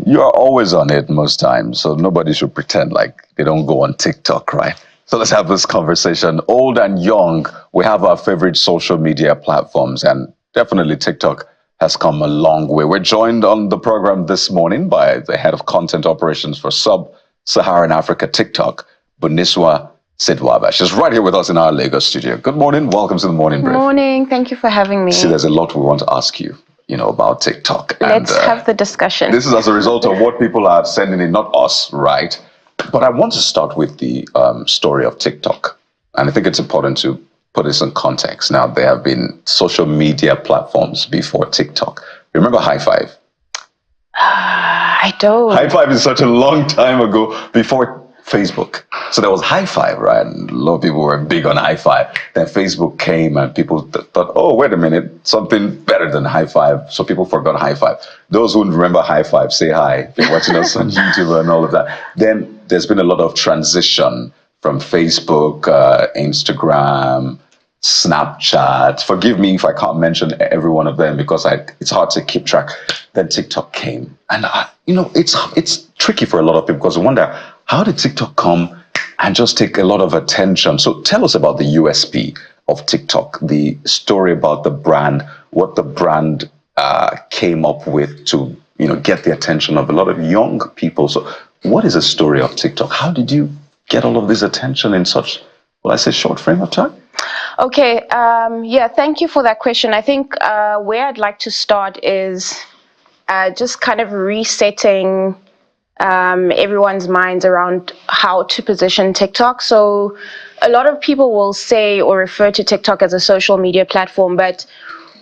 you're always on it most times, so nobody should pretend like they don't go on TikTok, right? So let's have this conversation. Old and young, we have our favorite social media platforms, and definitely TikTok has come a long way. We're joined on the program this morning by the head of content operations for Sub-Saharan Africa TikTok, Buniswa Sidwaba. She's right here with us in our Lagos studio. Good morning. Welcome to the Morning Brief. Good morning. Thank you for having me. See, there's a lot we want to ask you, about TikTok. Let's have the discussion. This is as a result of what people are sending in, not us, right? But I want to start with the story of TikTok. And I think it's important to put this in context. Now, there have been social media platforms before TikTok. Remember High Five? I don't. High Five is such a long time ago, before Facebook. So there was High Five, right? And a lot of people were big on High Five. Then Facebook came and people thought, oh, wait a minute, something better than High Five. So people forgot High Five. Those who remember High Five, say hi. If you're watching us on YouTube and all of that. Then there's been a lot of transition from Facebook, Instagram, Snapchat. Forgive me if I can't mention every one of them because it's hard to keep track. Then TikTok came. And, it's tricky for a lot of people because I wonder, how did TikTok come and just take a lot of attention? So tell us about the USP of TikTok, the story about the brand, what the brand came up with to, get the attention of a lot of young people. So what is the story of TikTok? How did you get all of this attention in such, short frame of time? Okay. Thank you for that question. I think where I'd like to start is just kind of resetting everyone's minds around how to position TikTok. So a lot of people will say or refer to TikTok as a social media platform, but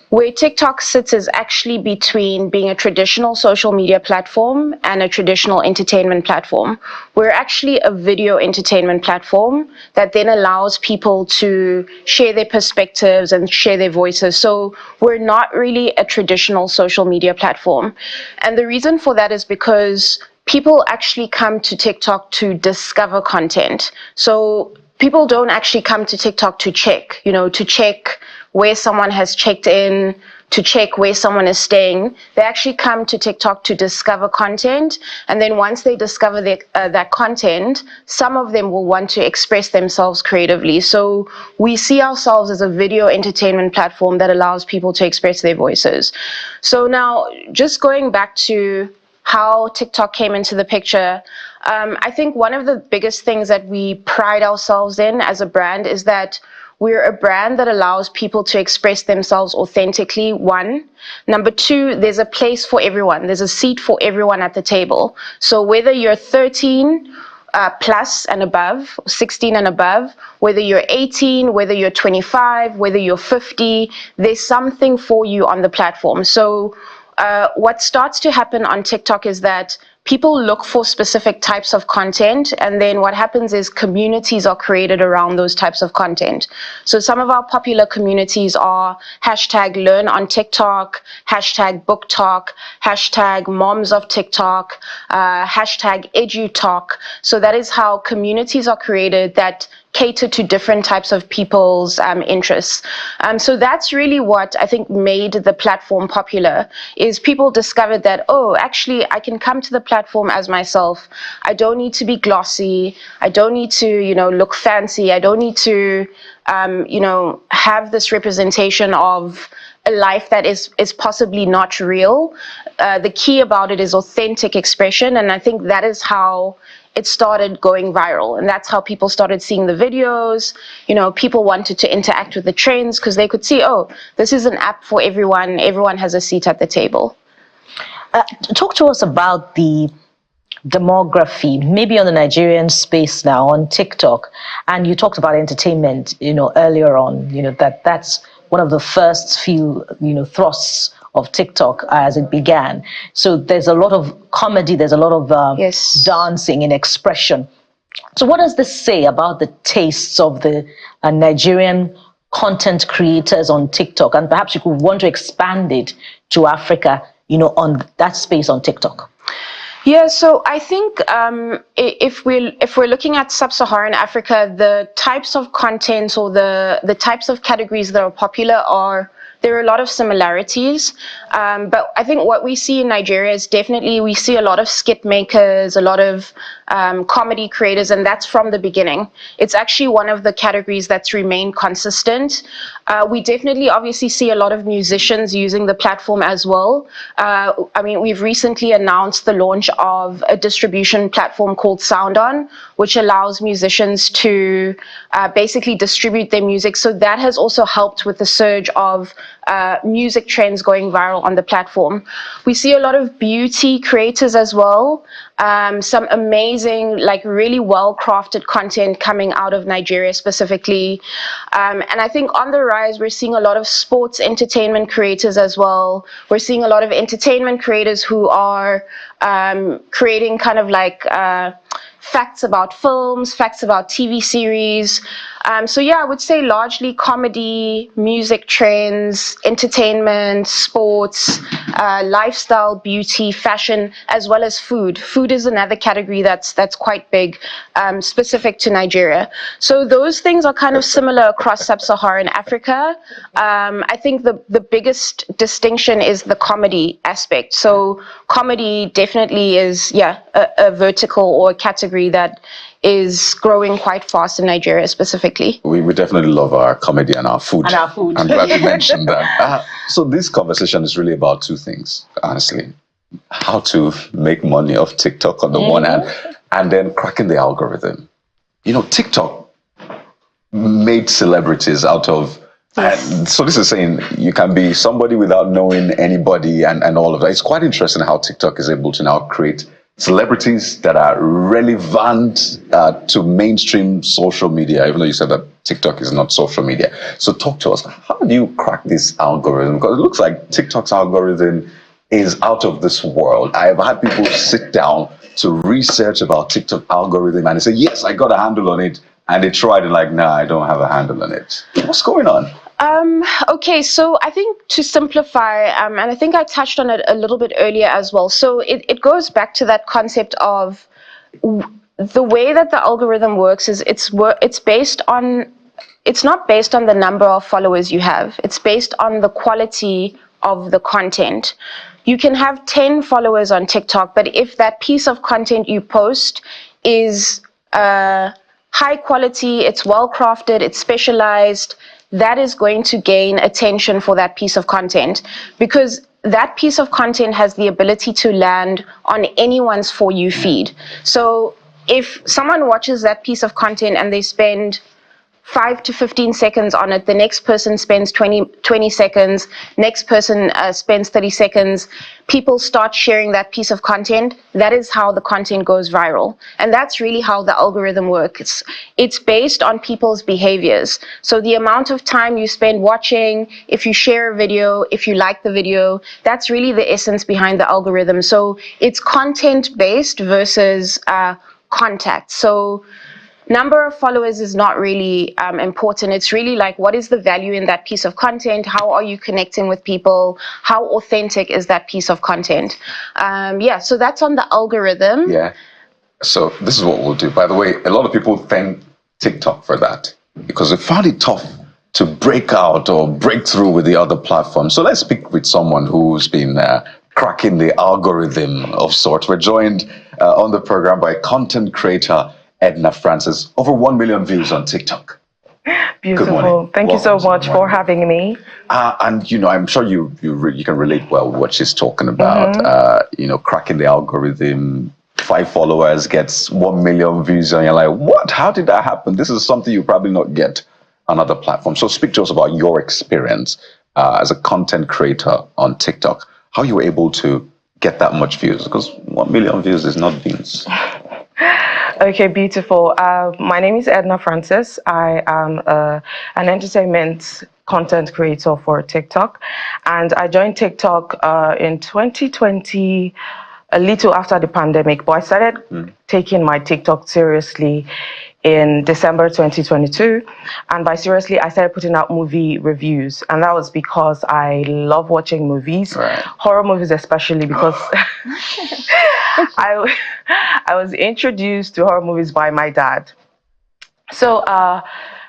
where TikTok sits is actually between being a traditional social media platform and a traditional entertainment platform. We're actually a video entertainment platform that then allows people to share their perspectives and share their voices. So we're not really a traditional social media platform. And the reason for that is because people actually come to TikTok to discover content. So people don't actually come to TikTok to check, to check where someone has checked in, to check where someone is staying. They actually come to TikTok to discover content. And then once they discover that content, some of them will want to express themselves creatively. So we see ourselves as a video entertainment platform that allows people to express their voices. So now, just going back to how TikTok came into the picture, I think one of the biggest things that we pride ourselves in as a brand is that we're a brand that allows people to express themselves authentically, one. Number two, there's a place for everyone. There's a seat for everyone at the table. So whether you're 13 plus and above, 16 and above, whether you're 18, whether you're 25, whether you're 50, there's something for you on the platform. So what starts to happen on TikTok is that people look for specific types of content, and then what happens is communities are created around those types of content. So some of our popular communities are hashtag learn on TikTok, hashtag book talk, hashtag moms of TikTok, hashtag edutalk. So that is how communities are created that cater to different types of people's interests. So that's really what I think made the platform popular, is people discovered that, oh, actually, I can come to the platform as myself. I don't need to be glossy. I don't need to, look fancy. I don't need to, have this representation of a life that is possibly not real. The key about it is authentic expression, and I think that is how it started going viral, and that's how people started seeing the videos. People wanted to interact with the trends because they could see, oh, this is an app for everyone. Everyone has a seat at the table. Talk to us about the demography, maybe on the Nigerian space now on TikTok. And you talked about entertainment, earlier on, that's one of the first few, thrusts of TikTok as it began. So there's a lot of comedy, there's a lot of dancing and expression. So what does this say about the tastes of the Nigerian content creators on TikTok? And perhaps you could want to expand it to Africa, on that space on TikTok. Yeah, so I think if we're looking at sub-Saharan Africa, the types of content or the types of categories that are popular are there are a lot of similarities. But I think what we see in Nigeria is definitely we see a lot of skit makers, a lot of comedy creators, and that's from the beginning. It's actually one of the categories that's remained consistent. We definitely obviously see a lot of musicians using the platform as well. I mean, we've recently announced the launch of a distribution platform called SoundOn, which allows musicians to basically distribute their music. So that has also helped with the surge of music trends going viral on the platform. We see a lot of beauty creators as well. Some amazing, like really well-crafted content coming out of Nigeria specifically. And I think on the rise, we're seeing a lot of sports entertainment creators as well. We're seeing a lot of entertainment creators who are creating kind of like facts about films, facts about TV series. So yeah, I would say largely comedy, music trends, entertainment, sports, lifestyle, beauty, fashion, as well as food. Food is another category that's quite big, specific to Nigeria. So those things are kind of similar across sub-Saharan Africa. I think the biggest distinction is the comedy aspect. So comedy definitely is, a vertical or a category that is growing quite fast in Nigeria specifically. We definitely love our comedy and our food. And our food. I'm glad you mentioned that. So this conversation is really about two things, honestly. How to make money off TikTok on the one hand, and then cracking the algorithm. You know, TikTok made celebrities out of... And so this is saying you can be somebody without knowing anybody and all of that. It's quite interesting how TikTok is able to now create celebrities that are relevant to mainstream social media, even though you said that TikTok is not social media. So talk to us. How do you crack this algorithm? Because it looks like TikTok's algorithm is out of this world. I've had people sit down to research about TikTok algorithm and they say, yes, I got a handle on it. And they tried and like, nah, I don't have a handle on it. What's going on? Okay, so I think to simplify, and I think I touched on it a little bit earlier as well. So it goes back to that concept of the way that the algorithm works is it's based on, it's not based on the number of followers you have. It's based on the quality of the content. You can have 10 followers on TikTok, but if that piece of content you post is high quality, it's well crafted, it's specialized, that is going to gain attention for that piece of content, because that piece of content has the ability to land on anyone's For You feed. So if someone watches that piece of content and they spend 5 to 15 seconds on it, the next person spends 20 seconds, next person spends 30 seconds, people start sharing that piece of content. That is how the content goes viral. And that's really how the algorithm works. It's based on people's behaviors. So the amount of time you spend watching, if you share a video, if you like the video, that's really the essence behind the algorithm. So it's content-based versus contact. So number of followers is not really important. It's really like, what is the value in that piece of content? How are you connecting with people? How authentic is that piece of content? So that's on the algorithm. Yeah. So this is what we'll do. By the way, a lot of people thank TikTok for that because they found it tough to break out or break through with the other platforms. So let's speak with someone who's been cracking the algorithm of sorts. We're joined on the program by content creator Edna Francis, over 1 million views on TikTok. Beautiful. Good morning. Thank you so much for having me. And you know, I'm sure you can relate well with what she's talking about. You know, cracking the algorithm. 5 followers gets 1 million views, and you're like, what? How did that happen? This is something you probably not get on other platforms. So speak to us about your experience as a content creator on TikTok. How you were able to get that much views? Because 1 million views is not beans. Okay, beautiful. My name is Edna Francis. I am an entertainment content creator for TikTok, and I joined TikTok in 2020, a little after the pandemic, but I started taking my TikTok seriously in December 2022, and by seriously, I started putting out movie reviews, and that was because I love watching movies, horror movies especially, because I was introduced to horror movies by my dad. So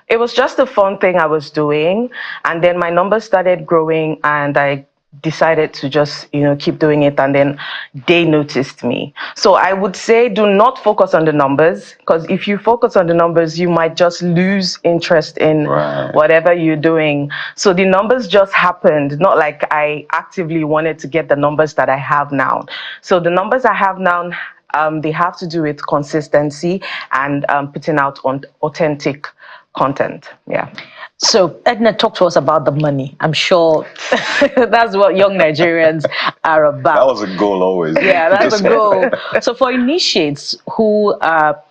It was just a fun thing I was doing, and then my numbers started growing, and I decided to just keep doing it, and then they noticed me. So I would say do not focus on the numbers, because if you focus on the numbers you might just lose interest in whatever you're doing. So the numbers just happened, not like I actively wanted to get the numbers that I have now. So the numbers I have now, they have to do with consistency and putting out authentic content. Yeah. So, Edna, talk to us about the money. I'm sure that's what young Nigerians are about. That was a goal always. Yeah, that's a goal. So, for initiates who are,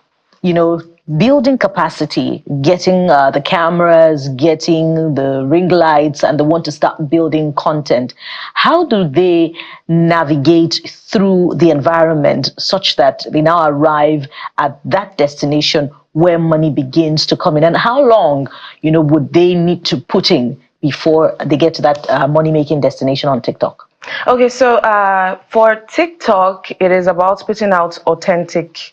building capacity, getting the cameras, getting the ring lights, and they want to start building content, how do they navigate through the environment such that they now arrive at that destination where money begins to come in? And how long, would they need to put in before they get to that money-making destination on TikTok? Okay, so for TikTok, it is about putting out authentic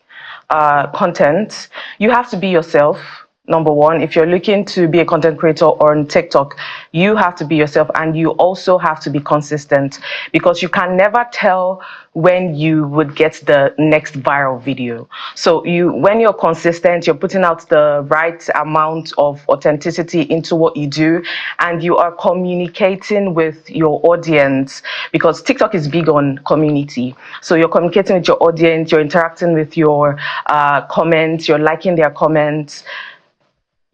content. You have to be yourself. Number one, if you're looking to be a content creator on TikTok, you have to be yourself, and you also have to be consistent, because you can never tell when you would get the next viral video. So when you're consistent, you're putting out the right amount of authenticity into what you do, and you are communicating with your audience, because TikTok is big on community. So you're communicating with your audience, you're interacting with your comments, you're liking their comments.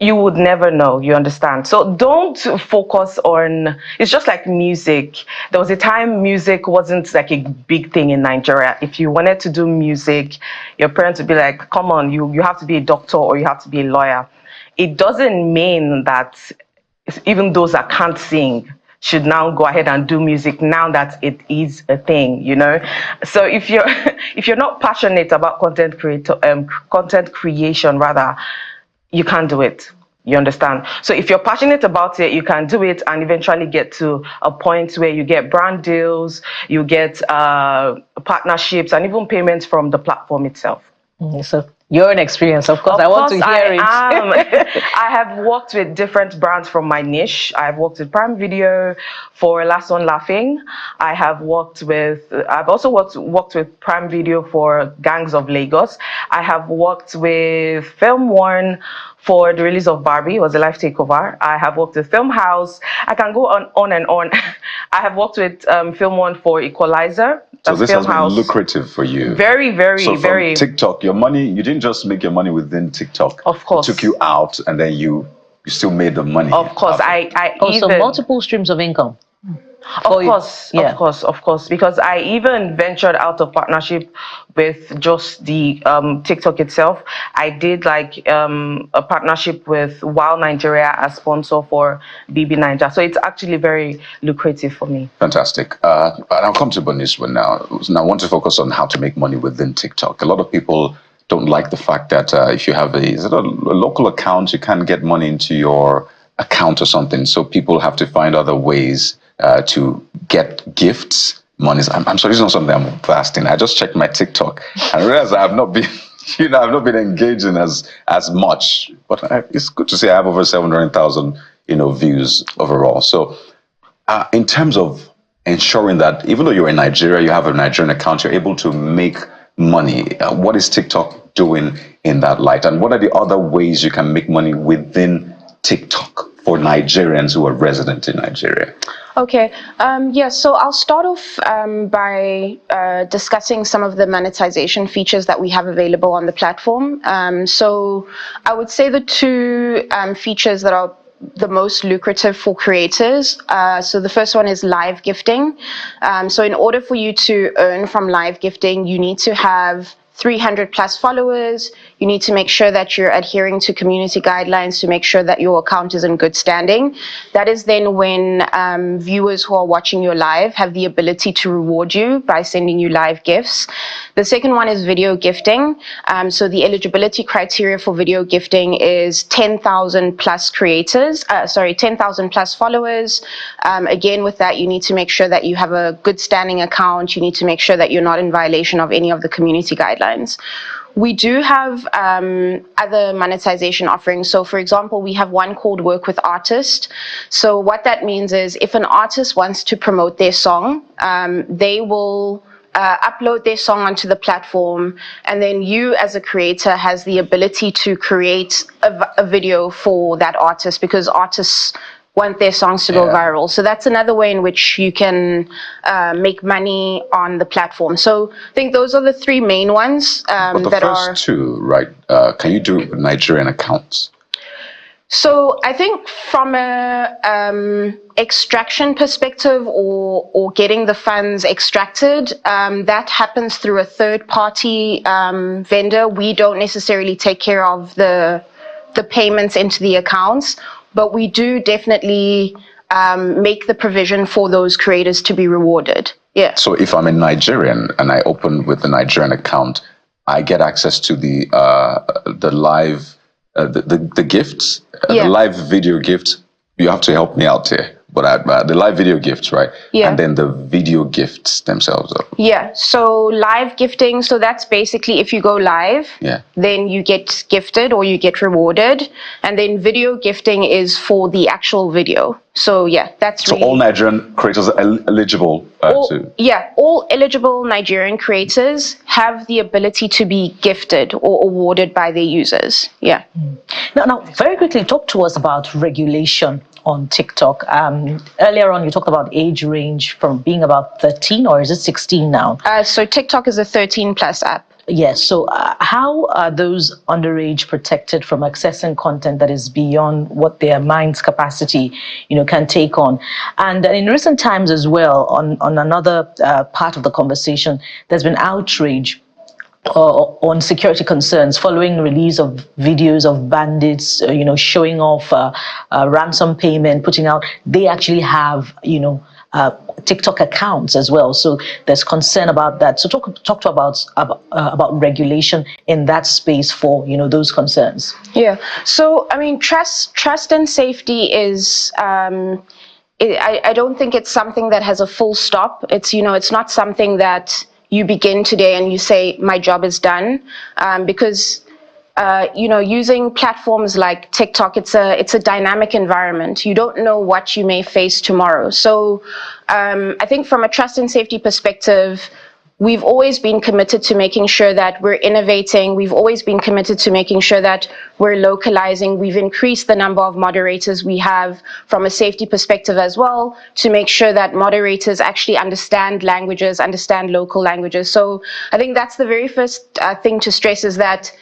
You would never know, you understand? So don't focus on, it's just like music. There was a time music wasn't like a big thing in Nigeria. If you wanted to do music, your parents would be like, come on, you have to be a doctor or you have to be a lawyer. It doesn't mean that even those that can't sing should now go ahead and do music now that it is a thing, So if you're not passionate about content creation, you can't do it. You understand? So if you're passionate about it, you can do it and eventually get to a point where you get brand deals, you get partnerships, and even payments from the platform itself. So your own experience, of course. I want to hear it. I have worked with different brands from my niche. I've worked with Prime Video for Last One Laughing. I've also worked with Prime Video for Gangs of Lagos. I have worked with Film One for the release of Barbie. It was a live takeover. I have worked with Film House. I can go on and on. I have worked with Film One for Equalizer. So this has been lucrative for you. Very, very, so from very. TikTok, your money, you didn't just make your money within TikTok. Of course. It took you out, and then you still made the money. Of course. I also multiple streams of income. Of course, because I even ventured out of partnership with just the TikTok itself. I did like a partnership with Wow Nigeria as sponsor for BB Nigeria. So it's actually very lucrative for me. Fantastic. And I'll come to Boniswa now. Now I want to focus on how to make money within TikTok. A lot of people don't like the fact that if you have a local account, you can't get money into your account or something. So people have to find other ways to get gifts, monies. I'm sorry, this is not something I'm fasting. I just checked my TikTok and realized I have not been, I've not been engaging as much. But it's good to see I have over 700,000, views overall. So, in terms of ensuring that even though you're in Nigeria, you have a Nigerian account, you're able to make money. What is TikTok doing in that light, and what are the other ways you can make money within TikTok for Nigerians who are resident in Nigeria? Okay, so I'll start off by discussing some of the monetization features that we have available on the platform. So I would say the two features that are the most lucrative for creators. So the first one is live gifting. So in order for you to earn from live gifting, you need to have 300 plus followers. You need to make sure that you're adhering to community guidelines to make sure that your account is in good standing. That is then when viewers who are watching your live have the ability to reward you by sending you live gifts. The second one is video gifting. So the eligibility criteria for video gifting is 10,000 plus creators, 10,000 plus followers. Again, with that, you need to make sure that you have a good standing account. You need to make sure that you're not in violation of any of the community guidelines. We do have other monetization offerings. So, for example, we have one called Work with Artist. So what that means is if an artist wants to promote their song, they will upload their song onto the platform, and then you as a creator has the ability to create a video for that artist, because artists want their songs to go viral. So that's another way in which you can make money on the platform. So I think those are the three main ones But the first two, right? Can you do it with Nigerian accounts? So I think from a extraction perspective, or getting the funds extracted, that happens through a third party vendor. We don't necessarily take care of the payments into the accounts, but we do definitely make the provision for those creators to be rewarded. Yeah. So if I'm a Nigerian and I open with the Nigerian account, I get access to the live the gifts, the live video gift. You have to help me out here. But the live video gifts, right? Yeah. And then the video gifts themselves. Yeah. So live gifting. So that's basically if you go live, then you get gifted or you get rewarded. And then video gifting is for the actual video. So yeah, that's so all Nigerian creators are eligible to. Yeah, all eligible Nigerian creators have the ability to be gifted or awarded by their users. Yeah. Now, very quickly, talk to us about regulation on TikTok. Earlier on, you talked about age range from being about 13, or is it 16 now? So TikTok is a 13 plus app. Yes. So how are those underage protected from accessing content that is beyond what their mind's capacity, can take on? And in recent times as well, on another part of the conversation, there's been outrage on security concerns following release of videos of bandits, showing off ransom payment, putting out. They actually have, TikTok accounts as well. So there's concern about that. So talk to about regulation in that space for those concerns. Yeah. So I mean, trust and safety is. I don't think it's something that has a full stop. It's it's not something that you begin today and you say my job is done, because using platforms like TikTok, it's a dynamic environment. You don't know what you may face tomorrow. So I think from a trust and safety perspective, we've always been committed to making sure that we're innovating. We've always been committed to making sure that we're localizing. We've increased the number of moderators we have from a safety perspective as well, to make sure that moderators actually understand languages, understand local languages. So I think that's the very first thing to stress, is that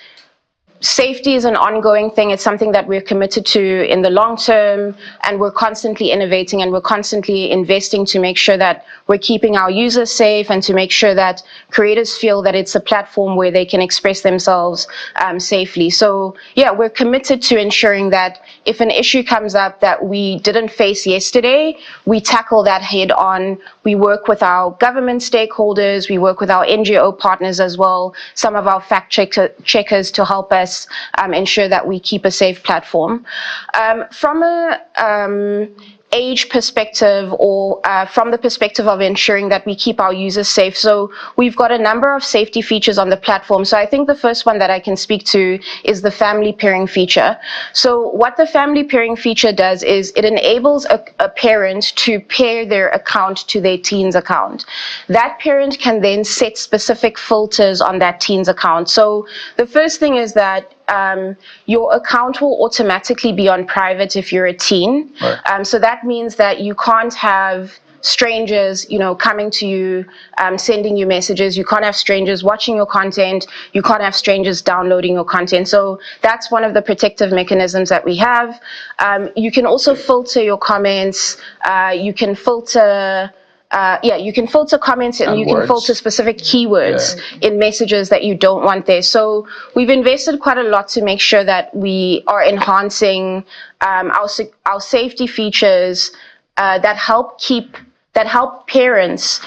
safety is an ongoing thing. It's something that we're committed to in the long term, and we're constantly innovating and we're constantly investing to make sure that we're keeping our users safe, and to make sure that creators feel that it's a platform where they can express themselves safely. So yeah, we're committed to ensuring that if an issue comes up that we didn't face yesterday, we tackle that head on. We work with our government stakeholders, we work with our NGO partners as well, some of our fact checkers to help us ensure that we keep a safe platform. From a age perspective, or from the perspective of ensuring that we keep our users safe. So we've got a number of safety features on the platform. So I think the first one that I can speak to is the family pairing feature. So what the family pairing feature does is it enables a parent to pair their account to their teen's account. That parent can then set specific filters on that teen's account. So the first thing is that your account will automatically be on private if you're a teen. Right. So that means that you can't have strangers, coming to you, sending you messages. You can't have strangers watching your content. You can't have strangers downloading your content. So that's one of the protective mechanisms that we have. You can also filter your comments. You can filter you can filter comments, and you can filter specific keywords in messages that you don't want there. So we've invested quite a lot to make sure that we are enhancing our safety features that help parents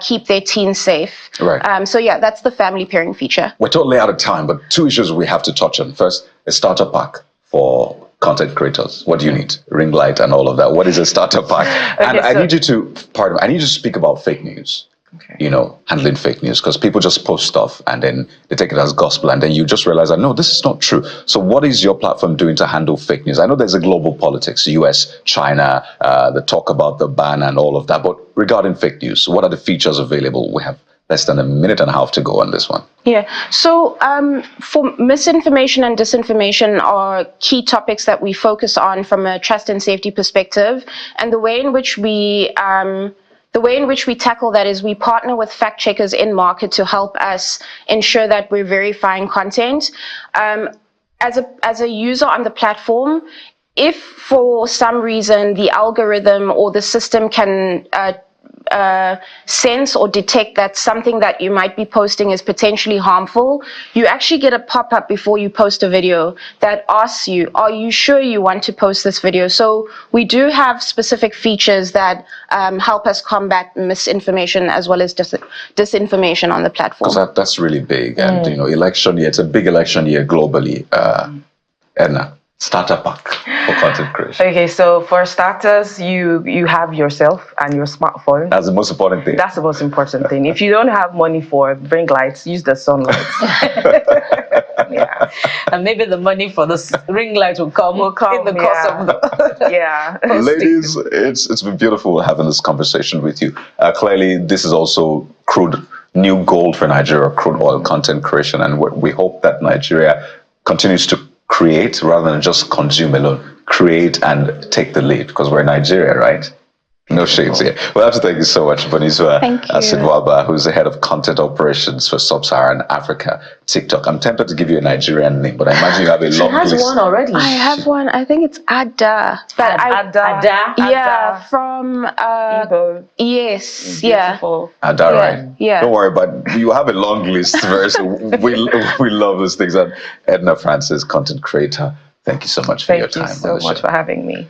keep their teens safe. Right. So yeah, that's the family pairing feature. We're totally out of time, but two issues we have to touch on. First, a starter pack for content creators. What do you need? Ring light and all of that. What is a starter pack? And I need you to speak about fake news. handling fake news, because people just post stuff and then they take it as gospel, and then you just realize that no, this is not true. So what is your platform doing to handle fake news? I know there's a global politics, US, China, the talk about the ban and all of that, but regarding fake news, what are the features available? We have less than a minute and a half to go on this one. Yeah, so for misinformation and disinformation are key topics that we focus on from a trust and safety perspective, and the way in which we tackle that is we partner with fact checkers in market to help us ensure that we're verifying content. As a user on the platform, if for some reason the algorithm or the system can sense or detect that something that you might be posting is potentially harmful, you actually get a pop-up before you post a video that asks you, are you sure you want to post this video? So we do have specific features that help us combat misinformation as well as disinformation on the platform. Because that's really big. And, election year, it's a big election year globally. Edna, starter pack for content creation. Okay, so for starters, you have yourself and your smartphone. That's the most important thing. That's the most important thing. If you don't have money for ring lights, use the sunlight. Yeah. And maybe the money for the ring light will come in the course of the yeah. Ladies, it's been beautiful having this conversation with you. Clearly, this is also new gold for Nigeria, crude oil content creation, and we hope that Nigeria continues to create rather than just consume alone. Create and take the lead, because we're Nigeria, right? No shades here. Well, I have to thank you so much, Bonizua Asidwaba, who's the head of content operations for Sub-Saharan Africa, TikTok. I'm tempted to give you a Nigerian name, but I imagine you have a long list. She has one already. I have one. I think it's Ada. But Ada. Yeah, from Igbo. Yes, Beautiful. Ada, right? Yeah. Don't worry, but you have a long list. So we love those things. And Edna Francis, content creator, thank you so much for your time. Thank you so much for having me.